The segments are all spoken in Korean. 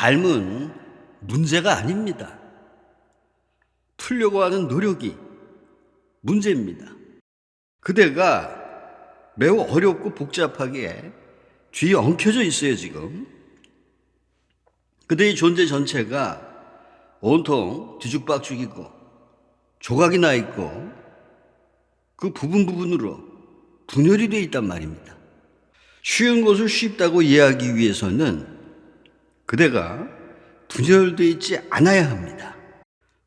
삶은 문제가 아닙니다. 풀려고 하는 노력이 문제입니다. 그대가 매우 어렵고 복잡하게 뒤에 엉켜져 있어요, 지금. 그대의 존재 전체가 온통 뒤죽박죽이고 조각이 나 있고 그 부분으로 분열이 되어 있단 말입니다. 쉬운 것을 쉽다고 이해하기 위해서는 그대가 분열되어 있지 않아야 합니다.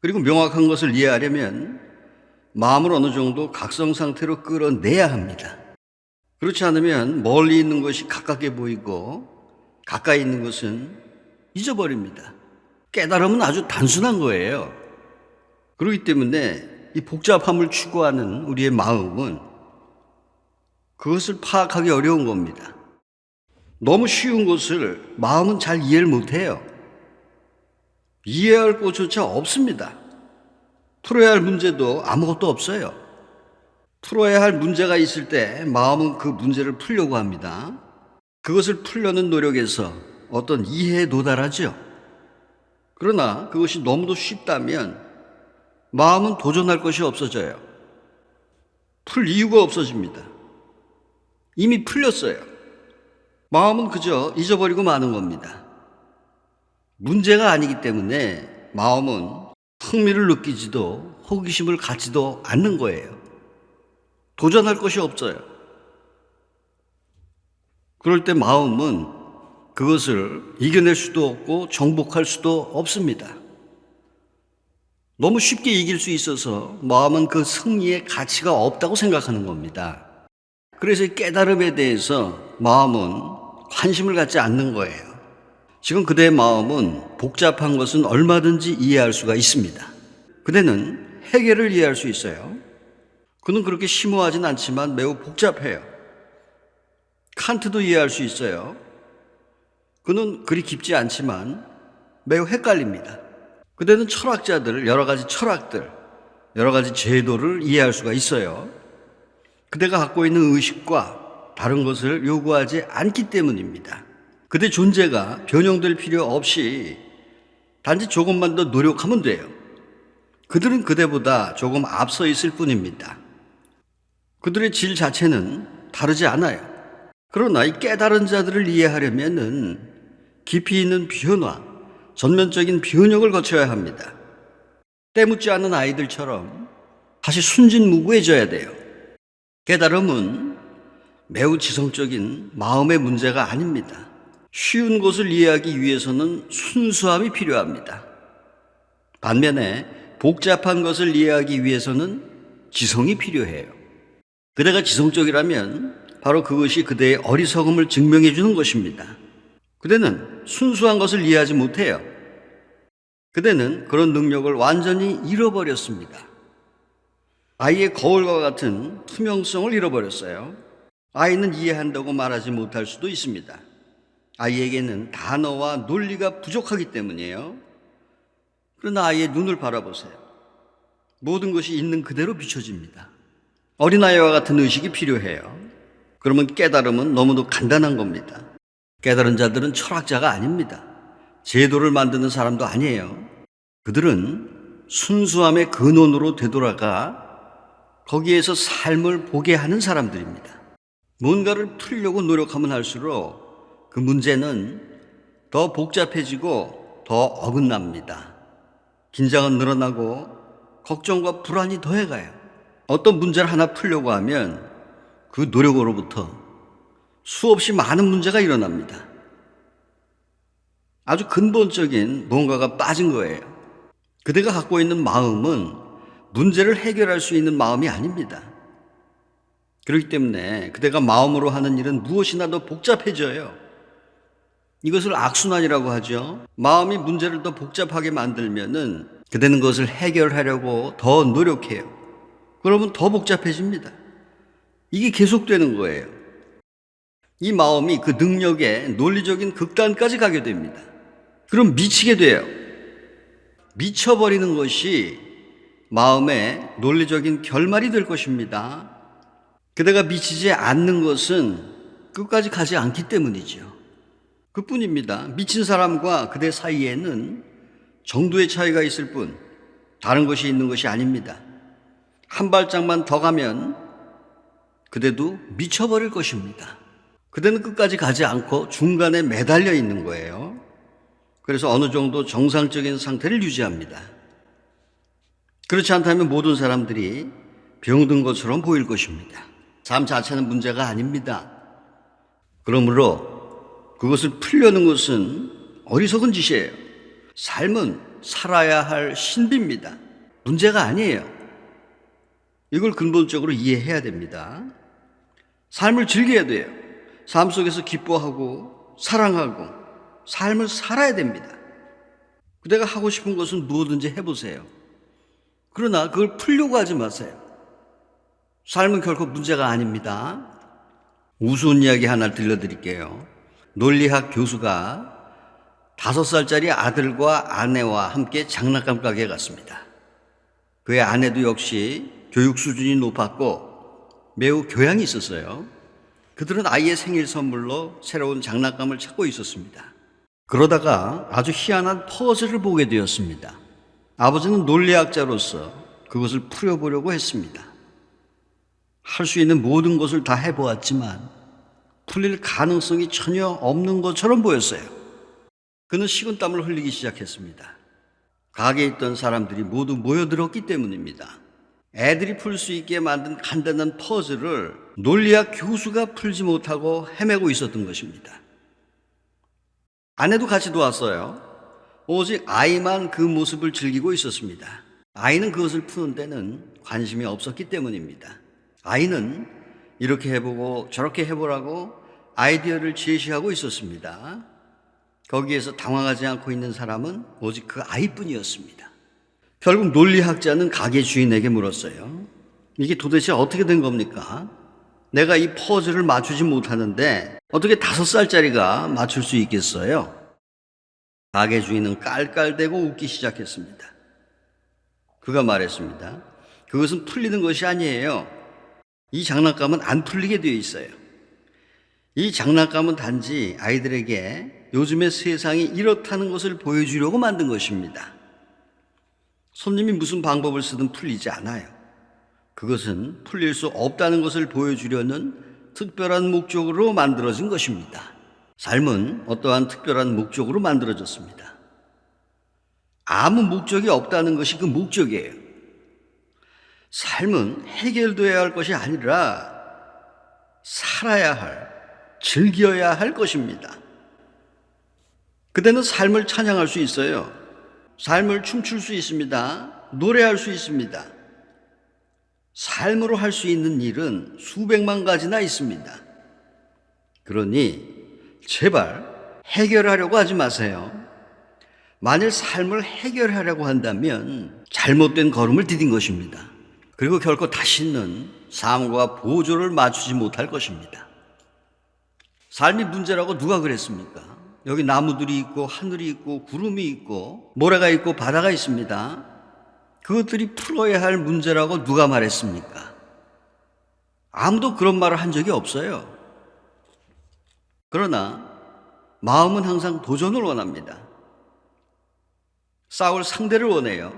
그리고 명확한 것을 이해하려면 마음을 어느 정도 각성 상태로 끌어내야 합니다. 그렇지 않으면 멀리 있는 것이 가깝게 보이고 가까이 있는 것은 잊어버립니다. 깨달음은 아주 단순한 거예요. 그렇기 때문에 이 복잡함을 추구하는 우리의 마음은 그것을 파악하기 어려운 겁니다. 너무 쉬운 것을 마음은 잘 이해를 못해요. 이해할 것조차 없습니다. 풀어야 할 문제도 아무것도 없어요. 풀어야 할 문제가 있을 때 마음은 그 문제를 풀려고 합니다. 그것을 풀려는 노력에서 어떤 이해에 도달하죠. 그러나 그것이 너무도 쉽다면 마음은 도전할 것이 없어져요. 풀 이유가 없어집니다. 이미 풀렸어요. 마음은 그저 잊어버리고 마는 겁니다. 문제가 아니기 때문에 마음은 흥미를 느끼지도 호기심을 갖지도 않는 거예요. 도전할 것이 없어요. 그럴 때 마음은 그것을 이겨낼 수도 없고 정복할 수도 없습니다. 너무 쉽게 이길 수 있어서 마음은 그 승리의 가치가 없다고 생각하는 겁니다. 그래서 이 깨달음에 대해서 마음은 관심을 갖지 않는 거예요. 지금 그대의 마음은 복잡한 것은 얼마든지 이해할 수가 있습니다. 그대는 해결을 이해할 수 있어요. 그는 그렇게 심오하진 않지만 매우 복잡해요. 칸트도 이해할 수 있어요. 그는 그리 깊지 않지만 매우 헷갈립니다. 그대는 철학자들, 여러 가지 철학들, 여러 가지 제도를 이해할 수가 있어요. 그대가 갖고 있는 의식과 다른 것을 요구하지 않기 때문입니다. 그대 존재가 변형될 필요 없이 단지 조금만 더 노력하면 돼요. 그들은 그대보다 조금 앞서 있을 뿐입니다. 그들의 질 자체는 다르지 않아요. 그러나 이 깨달은 자들을 이해하려면은 깊이 있는 변화, 전면적인 변혁을 거쳐야 합니다. 때묻지 않은 아이들처럼 다시 순진무구해져야 돼요. 깨달음은 매우 지성적인 마음의 문제가 아닙니다. 쉬운 것을 이해하기 위해서는 순수함이 필요합니다. 반면에 복잡한 것을 이해하기 위해서는 지성이 필요해요. 그대가 지성적이라면 바로 그것이 그대의 어리석음을 증명해 주는 것입니다. 그대는 순수한 것을 이해하지 못해요. 그대는 그런 능력을 완전히 잃어버렸습니다. 아이의 거울과 같은 투명성을 잃어버렸어요. 아이는 이해한다고 말하지 못할 수도 있습니다. 아이에게는 단어와 논리가 부족하기 때문이에요. 그러나 아이의 눈을 바라보세요. 모든 것이 있는 그대로 비춰집니다. 어린아이와 같은 의식이 필요해요. 그러면 깨달음은 너무도 간단한 겁니다. 깨달은 자들은 철학자가 아닙니다. 제도를 만드는 사람도 아니에요. 그들은 순수함의 근원으로 되돌아가 거기에서 삶을 보게 하는 사람들입니다. 뭔가를 풀려고 노력하면 할수록 그 문제는 더 복잡해지고 더 어긋납니다. 긴장은 늘어나고 걱정과 불안이 더해가요. 어떤 문제를 하나 풀려고 하면 그 노력으로부터 수없이 많은 문제가 일어납니다. 아주 근본적인 뭔가가 빠진 거예요. 그대가 갖고 있는 마음은 문제를 해결할 수 있는 마음이 아닙니다. 그렇기 때문에 그대가 마음으로 하는 일은 무엇이나 더 복잡해져요. 이것을 악순환이라고 하죠. 마음이 문제를 더 복잡하게 만들면은 그대는 그것을 해결하려고 더 노력해요. 그러면 더 복잡해집니다. 이게 계속되는 거예요. 이 마음이 그 능력의 논리적인 극단까지 가게 됩니다. 그럼 미치게 돼요. 미쳐버리는 것이 마음의 논리적인 결말이 될 것입니다. 그대가 미치지 않는 것은 끝까지 가지 않기 때문이죠. 그뿐입니다. 미친 사람과 그대 사이에는 정도의 차이가 있을 뿐 다른 것이 있는 것이 아닙니다. 한 발짝만 더 가면 그대도 미쳐버릴 것입니다. 그대는 끝까지 가지 않고 중간에 매달려 있는 거예요. 그래서 어느 정도 정상적인 상태를 유지합니다. 그렇지 않다면 모든 사람들이 병든 것처럼 보일 것입니다. 삶 자체는 문제가 아닙니다. 그러므로 그것을 풀려는 것은 어리석은 짓이에요. 삶은 살아야 할 신비입니다. 문제가 아니에요. 이걸 근본적으로 이해해야 됩니다. 삶을 즐겨야 돼요. 삶 속에서 기뻐하고 사랑하고 삶을 살아야 됩니다. 그대가 하고 싶은 것은 무엇든지 해보세요. 그러나 그걸 풀려고 하지 마세요. 삶은 결코 문제가 아닙니다. 우스운 이야기 하나 들려드릴게요. 논리학 교수가 5살짜리 아들과 아내와 함께 장난감 가게에 갔습니다. 그의 아내도 역시 교육 수준이 높았고 매우 교양이 있었어요. 그들은 아이의 생일 선물로 새로운 장난감을 찾고 있었습니다. 그러다가 아주 희한한 퍼즐을 보게 되었습니다. 아버지는 논리학자로서 그것을 풀어보려고 했습니다. 할 수 있는 모든 것을 다 해보았지만 풀릴 가능성이 전혀 없는 것처럼 보였어요. 그는 식은땀을 흘리기 시작했습니다. 가게에 있던 사람들이 모두 모여들었기 때문입니다. 애들이 풀 수 있게 만든 간단한 퍼즐을 논리학 교수가 풀지 못하고 헤매고 있었던 것입니다. 아내도 같이 도왔어요. 오직 아이만 그 모습을 즐기고 있었습니다. 아이는 그것을 푸는 데는 관심이 없었기 때문입니다. 아이는 이렇게 해보고 저렇게 해보라고 아이디어를 제시하고 있었습니다. 거기에서 당황하지 않고 있는 사람은 오직 그 아이뿐이었습니다. 결국 논리학자는 가게 주인에게 물었어요. 이게 도대체 어떻게 된 겁니까? 내가 이 퍼즐을 맞추지 못하는데 어떻게 5살짜리가 맞출 수 있겠어요? 가게 주인은 깔깔대고 웃기 시작했습니다. 그가 말했습니다. 그것은 풀리는 것이 아니에요. 이 장난감은 안 풀리게 되어 있어요. 이 장난감은 단지 아이들에게 요즘의 세상이 이렇다는 것을 보여주려고 만든 것입니다. 손님이 무슨 방법을 쓰든 풀리지 않아요. 그것은 풀릴 수 없다는 것을 보여주려는 특별한 목적으로 만들어진 것입니다. 삶은 어떠한 특별한 목적으로 만들어졌습니다. 아무 목적이 없다는 것이 그 목적이에요. 삶은 해결되어야 할 것이 아니라 살아야 할, 즐겨야 할 것입니다. 그대는 삶을 찬양할 수 있어요. 삶을 춤출 수 있습니다. 노래할 수 있습니다. 삶으로 할 수 있는 일은 수백만 가지나 있습니다. 그러니 제발 해결하려고 하지 마세요. 만일 삶을 해결하려고 한다면 잘못된 걸음을 디딘 것입니다. 그리고 결코 다시는 삶과 보조를 맞추지 못할 것입니다. 삶이 문제라고 누가 그랬습니까? 여기 나무들이 있고 하늘이 있고 구름이 있고 모래가 있고 바다가 있습니다. 그것들이 풀어야 할 문제라고 누가 말했습니까? 아무도 그런 말을 한 적이 없어요. 그러나 마음은 항상 도전을 원합니다. 싸울 상대를 원해요.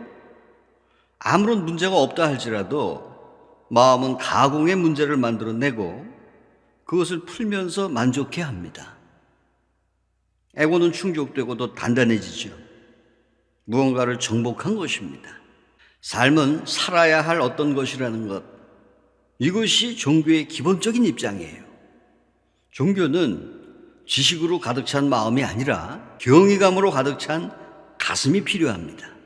아무런 문제가 없다 할지라도 마음은 가공의 문제를 만들어내고 그것을 풀면서 만족해 합니다. 에고는 충족되고 더 단단해지죠. 무언가를 정복한 것입니다. 삶은 살아야 할 어떤 것이라는 것, 이것이 종교의 기본적인 입장이에요. 종교는 지식으로 가득 찬 마음이 아니라 경이감으로 가득 찬 가슴이 필요합니다.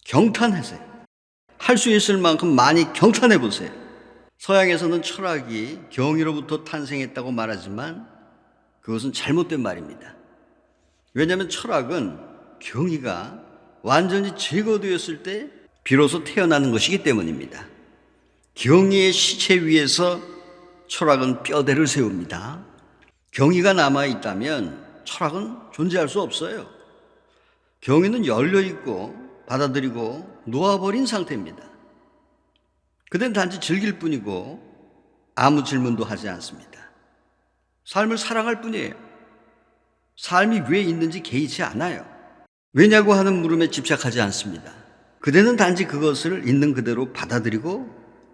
경탄하세요. 할 수 있을 만큼 많이 경탄해 보세요. 서양에서는 철학이 경이로부터 탄생했다고 말하지만 그것은 잘못된 말입니다. 왜냐하면 철학은 경이가 완전히 제거되었을 때 비로소 태어나는 것이기 때문입니다. 경이의 시체 위에서 철학은 뼈대를 세웁니다. 경이가 남아있다면 철학은 존재할 수 없어요. 경이는 열려있고 받아들이고 놓아버린 상태입니다. 그땐 단지 즐길 뿐이고 아무 질문도 하지 않습니다. 삶을 사랑할 뿐이에요. 삶이 왜 있는지 개의치 않아요. 왜냐고 하는 물음에 집착하지 않습니다. 그대는 단지 그것을 있는 그대로 받아들이고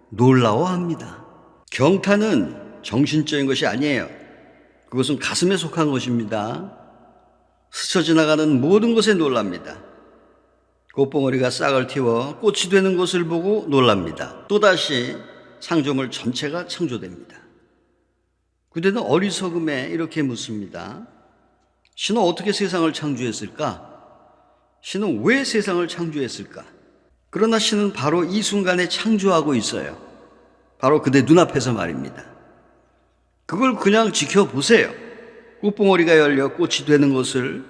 놀라워합니다. 경탄은 정신적인 것이 아니에요. 그것은 가슴에 속한 것입니다. 스쳐 지나가는 모든 것에 놀랍니다. 꽃봉오리가 싹을 틔워 꽃이 되는 것을 보고 놀랍니다. 또다시 상조물 전체가 창조됩니다. 그대는 어리석음에 이렇게 묻습니다. 신은 어떻게 세상을 창조했을까? 신은 왜 세상을 창조했을까? 그러나 신은 바로 이 순간에 창조하고 있어요. 바로 그대 눈앞에서 말입니다. 그걸 그냥 지켜보세요. 꽃봉오리가 열려 꽃이 되는 것을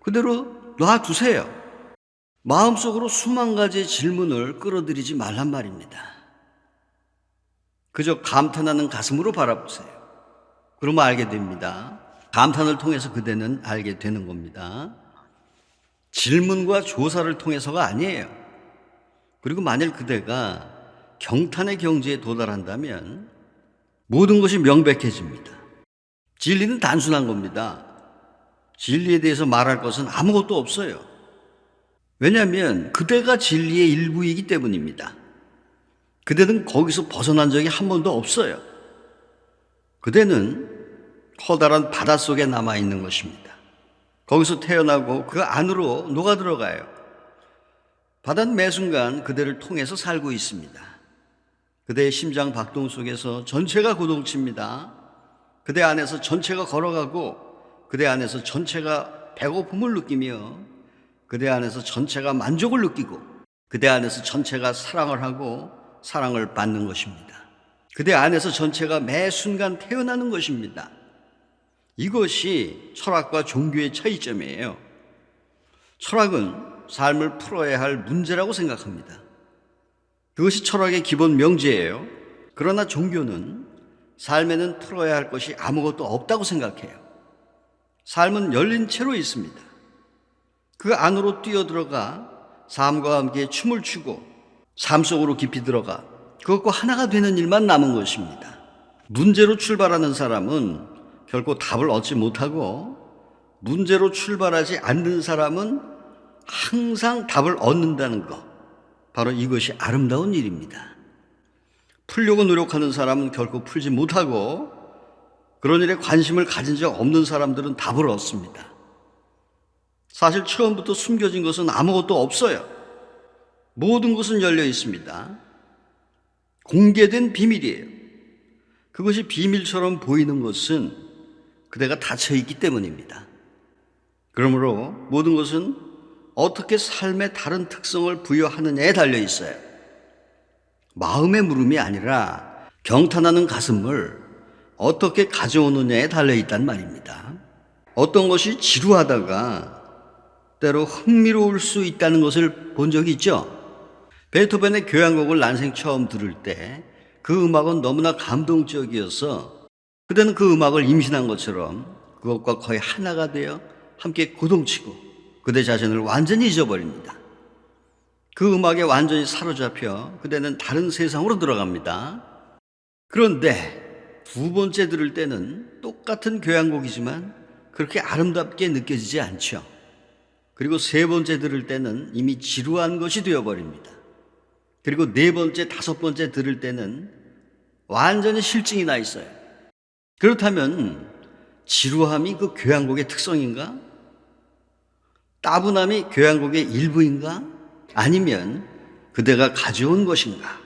그대로 놔두세요. 마음속으로 수만 가지의 질문을 끌어들이지 말란 말입니다. 그저 감탄하는 가슴으로 바라보세요. 그러면 알게 됩니다. 감탄을 통해서 그대는 알게 되는 겁니다. 질문과 조사를 통해서가 아니에요. 그리고 만일 그대가 경탄의 경지에 도달한다면 모든 것이 명백해집니다. 진리는 단순한 겁니다. 진리에 대해서 말할 것은 아무것도 없어요. 왜냐하면 그대가 진리의 일부이기 때문입니다. 그대는 거기서 벗어난 적이 한 번도 없어요. 그대는 커다란 바닷속에 남아있는 것입니다. 거기서 태어나고 그 안으로 녹아들어가요. 바다는 매 순간 그대를 통해서 살고 있습니다. 그대의 심장 박동 속에서 전체가 고동칩니다. 그대 안에서 전체가 걸어가고 그대 안에서 전체가 배고픔을 느끼며 그대 안에서 전체가 만족을 느끼고 그대 안에서 전체가 사랑을 하고 사랑을 받는 것입니다. 그대 안에서 전체가 매 순간 태어나는 것입니다. 이것이 철학과 종교의 차이점이에요. 철학은 삶을 풀어야 할 문제라고 생각합니다. 그것이 철학의 기본 명제예요. 그러나 종교는 삶에는 풀어야 할 것이 아무것도 없다고 생각해요. 삶은 열린 채로 있습니다. 그 안으로 뛰어들어가 삶과 함께 춤을 추고 삶 속으로 깊이 들어가 그것과 하나가 되는 일만 남은 것입니다. 문제로 출발하는 사람은 결코 답을 얻지 못하고 문제로 출발하지 않는 사람은 항상 답을 얻는다는 것, 바로 이것이 아름다운 일입니다. 풀려고 노력하는 사람은 결코 풀지 못하고 그런 일에 관심을 가진 적 없는 사람들은 답을 얻습니다. 사실 처음부터 숨겨진 것은 아무것도 없어요. 모든 것은 열려 있습니다. 공개된 비밀이에요. 그것이 비밀처럼 보이는 것은 그대가 닫혀 있기 때문입니다. 그러므로 모든 것은 어떻게 삶의 다른 특성을 부여하느냐에 달려 있어요. 마음의 물음이 아니라 경탄하는 가슴을 어떻게 가져오느냐에 달려 있단 말입니다. 어떤 것이 지루하다가 때로 흥미로울 수 있다는 것을 본 적이 있죠? 베토벤의 교향곡을 난생 처음 들을 때 그 음악은 너무나 감동적이어서 그대는 그 음악을 임신한 것처럼 그것과 거의 하나가 되어 함께 고동치고 그대 자신을 완전히 잊어버립니다. 그 음악에 완전히 사로잡혀 그대는 다른 세상으로 들어갑니다. 그런데 두 번째 들을 때는 똑같은 교향곡이지만 그렇게 아름답게 느껴지지 않죠. 그리고 세 번째 들을 때는 이미 지루한 것이 되어버립니다. 그리고 네 번째, 다섯 번째 들을 때는 완전히 실증이 나 있어요. 그렇다면 지루함이 그 교향곡의 특성인가? 따분함이 교향곡의 일부인가? 아니면 그대가 가져온 것인가?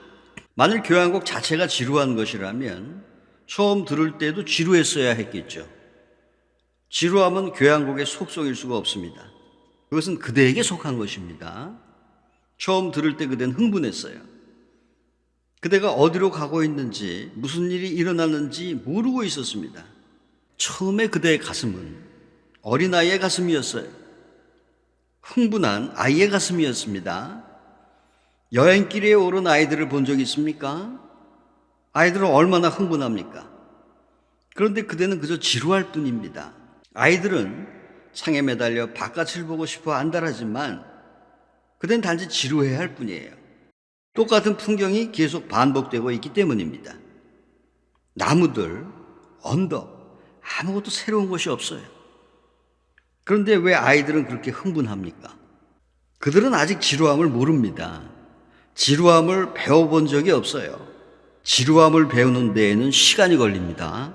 만일 교향곡 자체가 지루한 것이라면 처음 들을 때도 지루했어야 했겠죠. 지루함은 교향곡의 속성일 수가 없습니다. 그것은 그대에게 속한 것입니다. 처음 들을 때 그대는 흥분했어요. 그대가 어디로 가고 있는지 무슨 일이 일어나는지 모르고 있었습니다. 처음에 그대의 가슴은 어린아이의 가슴이었어요. 흥분한 아이의 가슴이었습니다. 여행길에 오른 아이들을 본 적 있습니까? 아이들은 얼마나 흥분합니까? 그런데 그대는 그저 지루할 뿐입니다. 아이들은 창에 매달려 바깥을 보고 싶어 안달하지만 그대는 단지 지루해야 할 뿐이에요. 똑같은 풍경이 계속 반복되고 있기 때문입니다. 나무들, 언덕, 아무것도 새로운 것이 없어요. 그런데 왜 아이들은 그렇게 흥분합니까? 그들은 아직 지루함을 모릅니다. 지루함을 배워본 적이 없어요. 지루함을 배우는 데에는 시간이 걸립니다.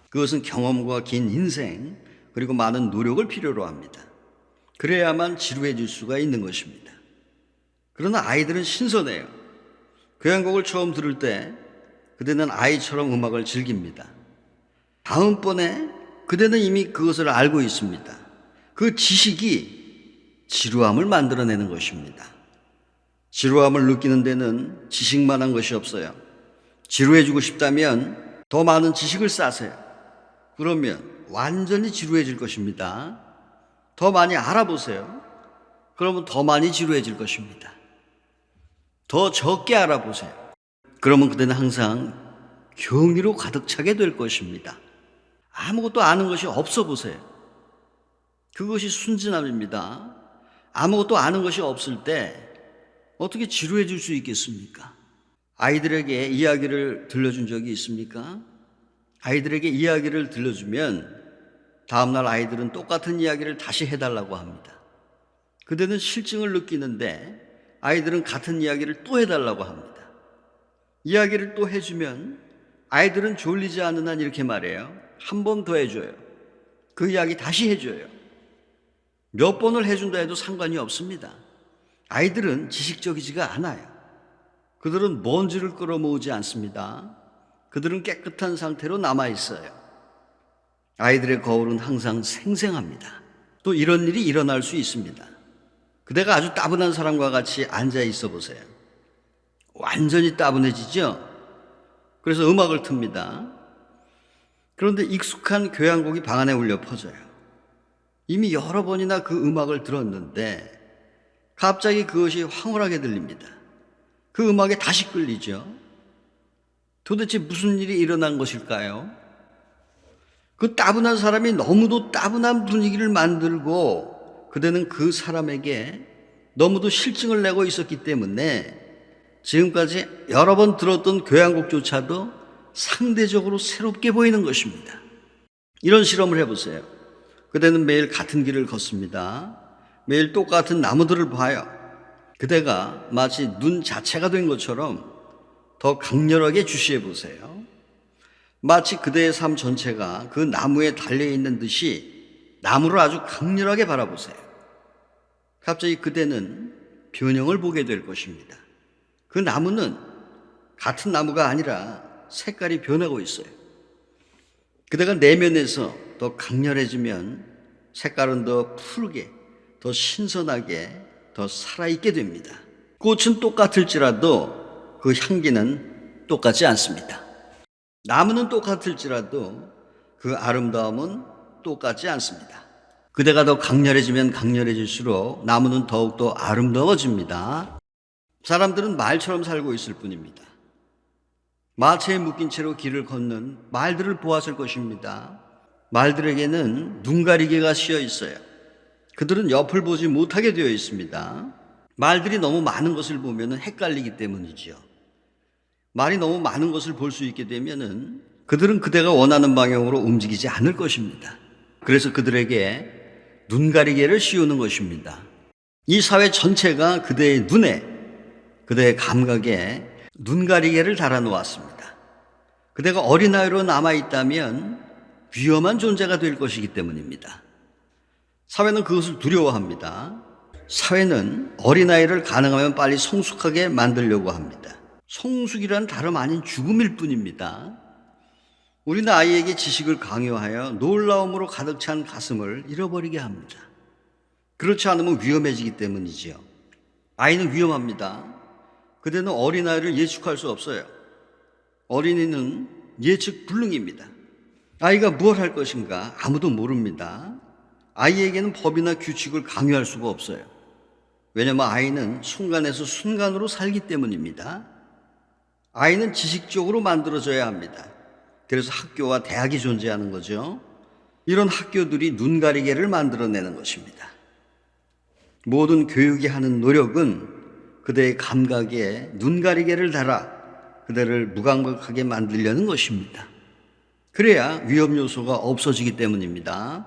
그것은 경험과 긴 인생, 그리고 많은 노력을 필요로 합니다. 그래야만 지루해질 수가 있는 것입니다. 그러나 아이들은 신선해요. 교향곡을 처음 들을 때 그대는 아이처럼 음악을 즐깁니다. 다음번에 그대는 이미 그것을 알고 있습니다. 그 지식이 지루함을 만들어내는 것입니다. 지루함을 느끼는 데는 지식만한 것이 없어요. 지루해지고 싶다면 더 많은 지식을 쌓으세요. 그러면 완전히 지루해질 것입니다. 더 많이 알아보세요. 그러면 더 많이 지루해질 것입니다. 더 적게 알아보세요. 그러면 그대는 항상 경이로 가득 차게 될 것입니다. 아무것도 아는 것이 없어 보세요. 그것이 순진함입니다. 아무것도 아는 것이 없을 때 어떻게 지루해질 수 있겠습니까? 아이들에게 이야기를 들려준 적이 있습니까? 아이들에게 이야기를 들려주면 다음날 아이들은 똑같은 이야기를 다시 해달라고 합니다. 그대는 실증을 느끼는데 아이들은 같은 이야기를 또 해달라고 합니다. 이야기를 또 해주면 아이들은 졸리지 않는 한 이렇게 말해요. 한 번 더 해줘요. 그 이야기 다시 해줘요. 몇 번을 해준다 해도 상관이 없습니다. 아이들은 지식적이지가 않아요. 그들은 먼지를 끌어모으지 않습니다. 그들은 깨끗한 상태로 남아있어요. 아이들의 거울은 항상 생생합니다. 또 이런 일이 일어날 수 있습니다. 그대가 아주 따분한 사람과 같이 앉아 있어 보세요. 완전히 따분해지죠? 그래서 음악을 틉니다. 그런데 익숙한 교향곡이 방 안에 울려 퍼져요. 이미 여러 번이나 그 음악을 들었는데 갑자기 그것이 황홀하게 들립니다. 그 음악에 다시 끌리죠. 도대체 무슨 일이 일어난 것일까요? 그 따분한 사람이 너무도 따분한 분위기를 만들고 그대는 그 사람에게 너무도 실증을 내고 있었기 때문에 지금까지 여러 번 들었던 교향곡조차도 상대적으로 새롭게 보이는 것입니다. 이런 실험을 해보세요. 그대는 매일 같은 길을 걷습니다. 매일 똑같은 나무들을 봐요. 그대가 마치 눈 자체가 된 것처럼 더 강렬하게 주시해 보세요. 마치 그대의 삶 전체가 그 나무에 달려있는 듯이 나무를 아주 강렬하게 바라보세요. 갑자기 그대는 변형을 보게 될 것입니다. 그 나무는 같은 나무가 아니라 색깔이 변하고 있어요. 그대가 내면에서 더 강렬해지면 색깔은 더 푸르게, 더 신선하게, 더 살아있게 됩니다. 꽃은 똑같을지라도 그 향기는 똑같지 않습니다. 나무는 똑같을지라도 그 아름다움은 똑같지 않습니다. 그대가 더 강렬해지면 강렬해질수록 나무는 더욱더 아름다워집니다. 사람들은 말처럼 살고 있을 뿐입니다. 마체에 묶인 채로 길을 걷는 말들을 보았을 것입니다. 말들에게는 눈가리개가 씌어 있어요. 그들은 옆을 보지 못하게 되어 있습니다. 말들이 너무 많은 것을 보면 헷갈리기 때문이죠. 말이 너무 많은 것을 볼 수 있게 되면 그들은 그대가 원하는 방향으로 움직이지 않을 것입니다. 그래서 그들에게 눈가리개를 씌우는 것입니다. 이 사회 전체가 그대의 눈에, 그대의 감각에 눈가리개를 달아놓았습니다. 그대가 어린아이로 남아있다면 위험한 존재가 될 것이기 때문입니다. 사회는 그것을 두려워합니다. 사회는 어린아이를 가능하면 빨리 성숙하게 만들려고 합니다. 성숙이란 다름 아닌 죽음일 뿐입니다. 우리는 아이에게 지식을 강요하여 놀라움으로 가득 찬 가슴을 잃어버리게 합니다. 그렇지 않으면 위험해지기 때문이지요. 아이는 위험합니다. 그대는 어린아이를 예측할 수 없어요. 어린이는 예측 불능입니다. 아이가 무엇 할 것인가 아무도 모릅니다. 아이에게는 법이나 규칙을 강요할 수가 없어요. 왜냐하면 아이는 순간에서 순간으로 살기 때문입니다. 아이는 지식적으로 만들어져야 합니다. 그래서 학교와 대학이 존재하는 거죠. 이런 학교들이 눈가리개를 만들어내는 것입니다. 모든 교육이 하는 노력은 그대의 감각에 눈가리개를 달아 그대를 무감각하게 만들려는 것입니다. 그래야 위험 요소가 없어지기 때문입니다.